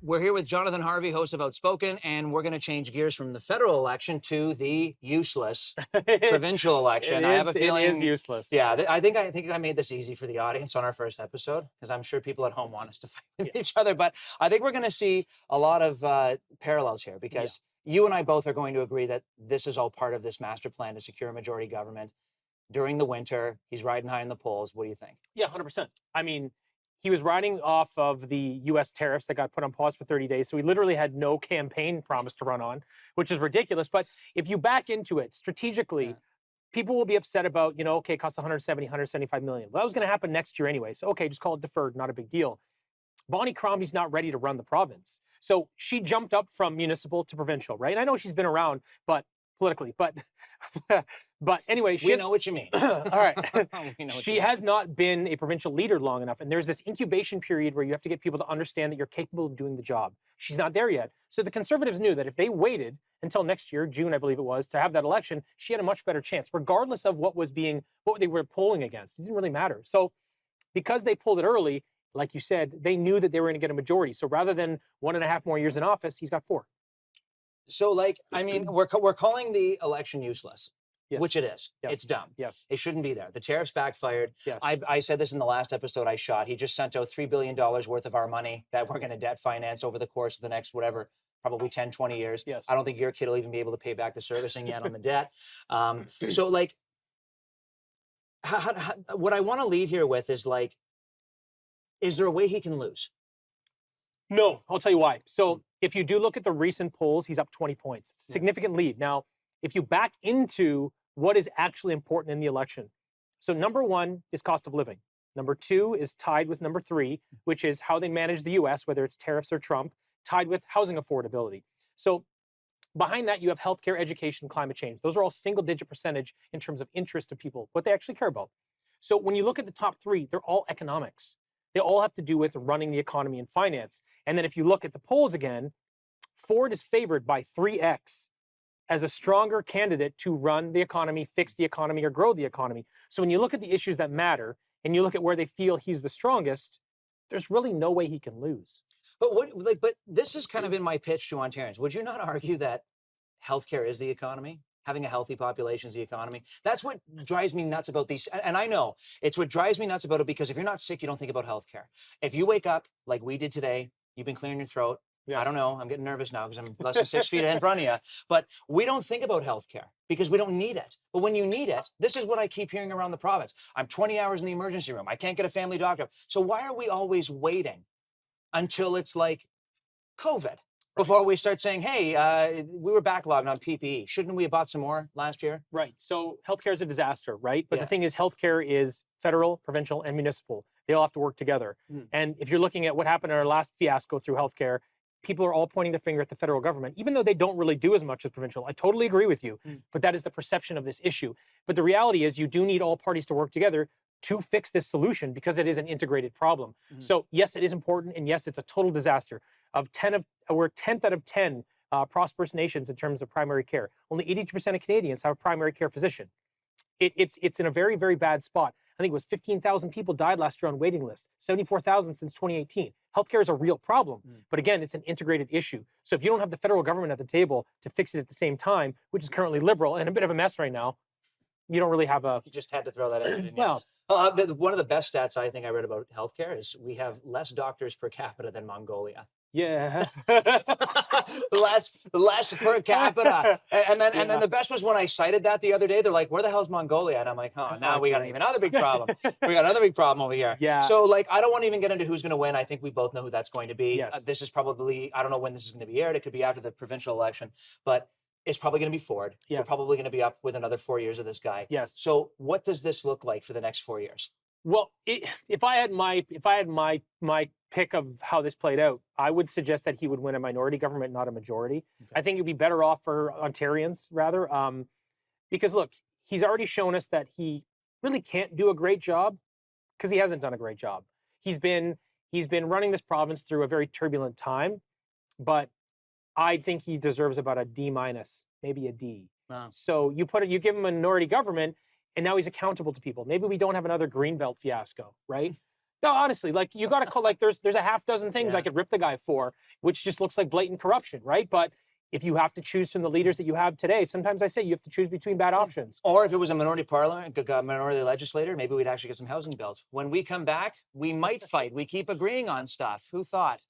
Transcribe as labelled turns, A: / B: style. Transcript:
A: We're here with Johnathan Harvey, host of Outspoken, and we're going to change gears from the federal election to the useless provincial election. I have a feeling
B: it is useless.
A: Yeah, I think I made this easy for the audience on our first episode because I'm sure people at home want us to fight with each other. But I think we're going to see a lot of parallels here because you and I both are going to agree that this is all part of this master plan to secure a majority government during the winter. He's riding high in the polls. What do you think?
B: Yeah, 100%. I mean, he was riding off of the U.S. tariffs that got put on pause for 30 days. So he literally had no campaign promise to run on, which is ridiculous. But if you back into it strategically, people will be upset about, okay, it costs 170, 175 million. Well, that was going to happen next year anyway. So, okay, just call it deferred, not a big deal. Bonnie Crombie's not ready to run the province. So she jumped up from municipal to provincial, right? And I know she's been around, but politically, but anyway,
A: we know what you mean.
B: All right. She has not been a provincial leader long enough. And there's this incubation period where you have to get people to understand that you're capable of doing the job. She's not there yet. So the Conservatives knew that if they waited until next year, June, I believe it was, to have that election, she had a much better chance, regardless of what they were polling against. It didn't really matter. So because they pulled it early, like you said, they knew that they were going to get a majority. So rather than 1.5 more years in office, he's got 4.
A: So, I mean, we're calling the election useless, which it is.
B: Yes.
A: It's dumb.
B: Yes.
A: It shouldn't be there. The tariffs backfired.
B: Yes.
A: I said this in the last episode I shot. He just sent out $3 billion worth of our money that we're going to debt finance over the course of the next, probably 10, 20 years.
B: Yes.
A: I don't think your kid will even be able to pay back the servicing yet on the debt. So, what I want to lead here with is, is there a way he can lose?
B: No, I'll tell you why. So if you do look at the recent polls, he's up 20 points. It's a significant lead. Now, if you back into what is actually important in the election, so number 1 is cost of living. Number 2 is tied with number 3, which is how they manage the U.S., whether it's tariffs or Trump, tied with housing affordability. So behind that, you have healthcare, education, climate change. Those are all single-digit percentage in terms of interest of people, what they actually care about. So when you look at the top 3, they're all economics. They all have to do with running the economy and finance. And then if you look at the polls again, Ford is favored by 3x as a stronger candidate to run the economy, fix the economy, or grow the economy. So when you look at the issues that matter and you look at where they feel he's the strongest, there's really no way he can lose.
A: But this has kind of been my pitch to Ontarians. Would you not argue that healthcare is the economy? Having a healthy population is the economy. That's what drives me nuts about these. And I know it's what drives me nuts about it, because if you're not sick, you don't think about healthcare. If you wake up like we did today, you've been clearing your throat. Yes. I don't know. I'm getting nervous now because I'm less than 6 feet in front of you. But we don't think about healthcare because we don't need it. But when you need it, this is what I keep hearing around the province. I'm 20 hours in the emergency room. I can't get a family doctor. So why are we always waiting until it's like COVID before we start saying, hey, we were backlogged on PPE. Shouldn't we have bought some more last year?
B: Right. So healthcare is a disaster, right? But the thing is, healthcare is federal, provincial, and municipal. They all have to work together. And if you're looking at what happened in our last fiasco through healthcare, people are all pointing their finger at the federal government, even though they don't really do as much as provincial. I totally agree with you, but that is the perception of this issue. But the reality is you do need all parties to work together to fix this solution because it is an integrated problem. So yes, it is important, and yes, it's a total disaster. We're 10th out of 10 prosperous nations in terms of primary care. Only 82% of Canadians have a primary care physician. It's in a very, very bad spot. I think it was 15,000 people died last year on waiting lists, 74,000 since 2018. Healthcare is a real problem, but again, it's an integrated issue. So if you don't have the federal government at the table to fix it at the same time, which is currently Liberal and a bit of a mess right now, you don't really have a...
A: You just had to throw that in, didn't you?
B: Well,
A: one of the best stats I think I read about healthcare is we have less doctors per capita than Mongolia.
B: Yeah.
A: less per capita. And then the best was when I cited that the other day. They're like, where the hell's Mongolia? And I'm like, oh, now we got another big problem. We got another big problem over here.
B: Yeah.
A: So I don't want to even get into who's going to win. I think we both know who that's going to be.
B: Yes.
A: This is probably, I don't know when this is going to be aired. It could be after the provincial election, but it's probably going to be Ford.
B: Yes.
A: We're probably going to be up with another 4 years of this guy.
B: Yes.
A: So what does this look like for the next 4 years?
B: Well, if I had my pick of how this played out, I would suggest that he would win a minority government, not a majority. Okay. I think it'd be better off for Ontarians rather, because look, he's already shown us that he really can't do a great job because he hasn't done a great job. He's been running this province through a very turbulent time, but I think he deserves about a D-, maybe a D. Wow. So you give him a minority government, and now he's accountable to people. Maybe we don't have another Greenbelt fiasco, right? No, honestly, like you got to call, like there's a half dozen things I could rip the guy for, which just looks like blatant corruption, right? But if you have to choose from the leaders that you have today, sometimes I say you have to choose between bad options.
A: Or if it was a minority parliament, a minority legislator, maybe we'd actually get some housing built. When we come back, we might fight. We keep agreeing on stuff. Who thought?